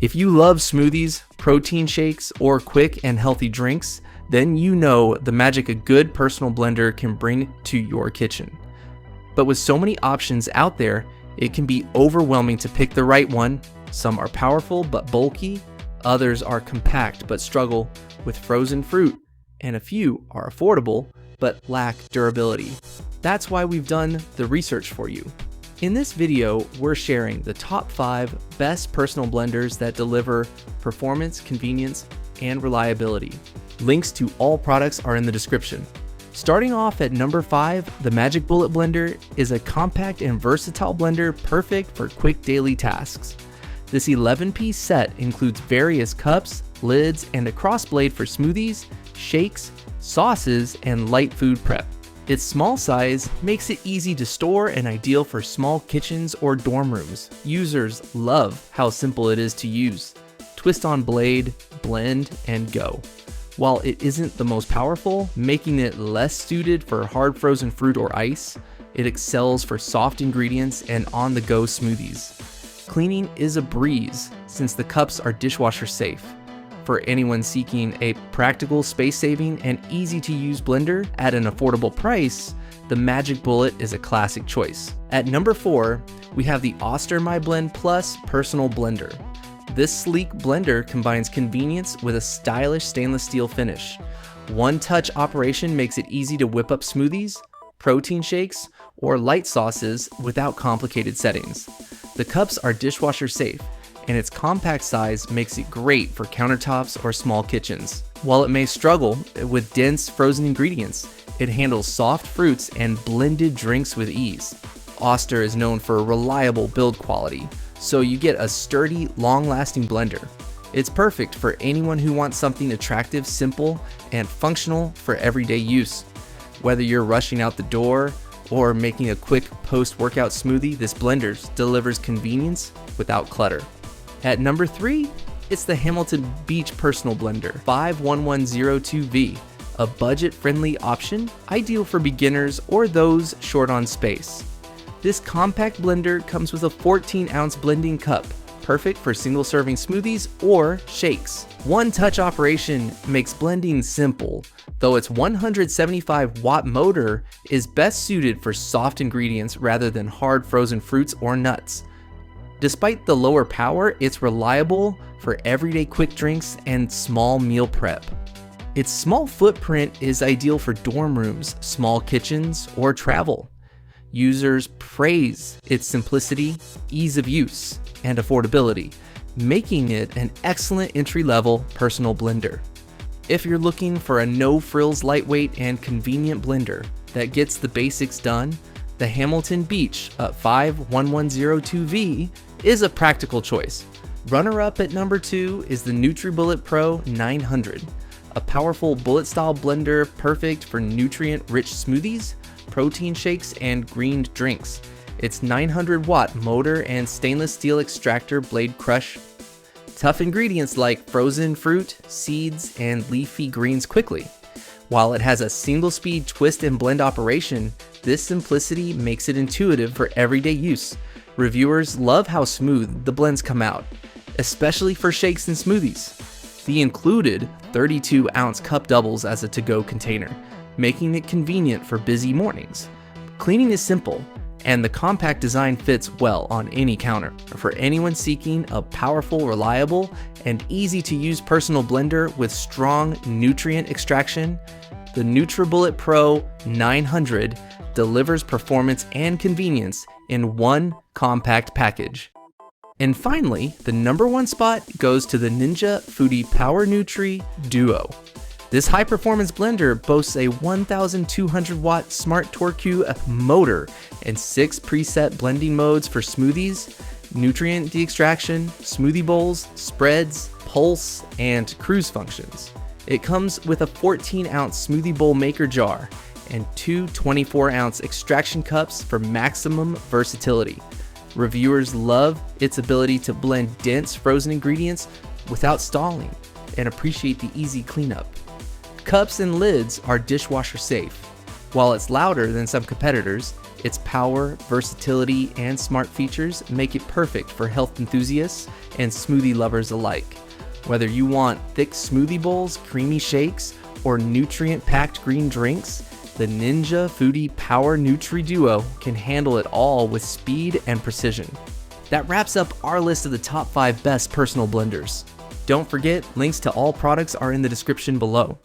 If you love smoothies, protein shakes, or quick and healthy drinks, then you know the magic a good personal blender can bring to your kitchen. But with so many options out there, it can be overwhelming to pick the right one. Some are powerful but bulky, others are compact but struggle with frozen fruit, and a few are affordable but lack durability. That's why we've done the research for you. In this video, we're sharing the top 5 best personal blenders that deliver performance, convenience, and reliability. Links to all products are in the description. Starting off at number 5, the NutriBullet blender is a compact and versatile blender perfect for quick daily tasks. This 11-piece set includes various cups, lids, and a cross blade for smoothies, shakes, sauces, and light food prep. Its small size makes it easy to store and ideal for small kitchens or dorm rooms. Users love how simple it is to use. Twist on blade, blend, and go. While it isn't the most powerful, making it less suited for hard frozen fruit or ice, it excels for soft ingredients and on-the-go smoothies. Cleaning is a breeze since the cups are dishwasher safe. For anyone seeking a practical, space-saving, and easy-to-use blender at an affordable price, the NutriBullet is a classic choice. At number 4, we have the Oster MyBlend Plus Personal Blender. This sleek blender combines convenience with a stylish stainless steel finish. One-touch operation makes it easy to whip up smoothies, protein shakes, or light sauces without complicated settings. The cups are dishwasher safe, and its compact size makes it great for countertops or small kitchens. While it may struggle with dense frozen ingredients, it handles soft fruits and blended drinks with ease. Oster is known for reliable build quality, so you get a sturdy, long-lasting blender. It's perfect for anyone who wants something attractive, simple, and functional for everyday use. Whether you're rushing out the door or making a quick post-workout smoothie, this blender delivers convenience without clutter. At number 3, it's the Hamilton Beach Personal Blender 51102V, a budget-friendly option ideal for beginners or those short on space. This compact blender comes with a 14-ounce blending cup, perfect for single-serving smoothies or shakes. One-touch operation makes blending simple, though its 175-watt motor is best suited for soft ingredients rather than hard frozen fruits or nuts. Despite the lower power, it's reliable for everyday quick drinks and small meal prep. Its small footprint is ideal for dorm rooms, small kitchens, or travel. Users praise its simplicity, ease of use, and affordability, making it an excellent entry-level personal blender. If you're looking for a no-frills, lightweight, and convenient blender that gets the basics done, the Hamilton Beach 51102V is a practical choice. Runner-up at number 2 is the NutriBullet Pro 900, a powerful bullet-style blender perfect for nutrient-rich smoothies, protein shakes, and green drinks. Its 900-watt motor and stainless steel extractor blade crush tough ingredients like frozen fruit, seeds, and leafy greens quickly. While it has a single-speed twist and blend operation, this simplicity makes it intuitive for everyday use. Reviewers love how smooth the blends come out, especially for shakes and smoothies. The included 32-ounce cup doubles as a to-go container, making it convenient for busy mornings. Cleaning is simple, and the compact design fits well on any counter. For anyone seeking a powerful, reliable, and easy-to-use personal blender with strong nutrient extraction, the NutriBullet Pro 900 delivers performance and convenience in one compact package. And finally, the number 1 spot goes to the Ninja Foodi Power Nutri Duo. This high-performance blender boasts a 1,200-watt smart torque motor and 6 preset blending modes for smoothies, nutrient de-extraction, smoothie bowls, spreads, pulse, and cruise functions. It comes with a 14-ounce smoothie bowl maker jar and 2 24-ounce extraction cups for maximum versatility. Reviewers love its ability to blend dense frozen ingredients without stalling and appreciate the easy cleanup. Cups and lids are dishwasher safe. While it's louder than some competitors, Its power, versatility, and smart features make it perfect for health enthusiasts and smoothie lovers alike. Whether you want thick smoothie bowls, creamy shakes, or nutrient-packed green drinks, the Ninja Foodi Power Nutri Duo can handle it all with speed and precision. That wraps up our list of the top 5 best personal blenders. Don't forget, links to all products are in the description below.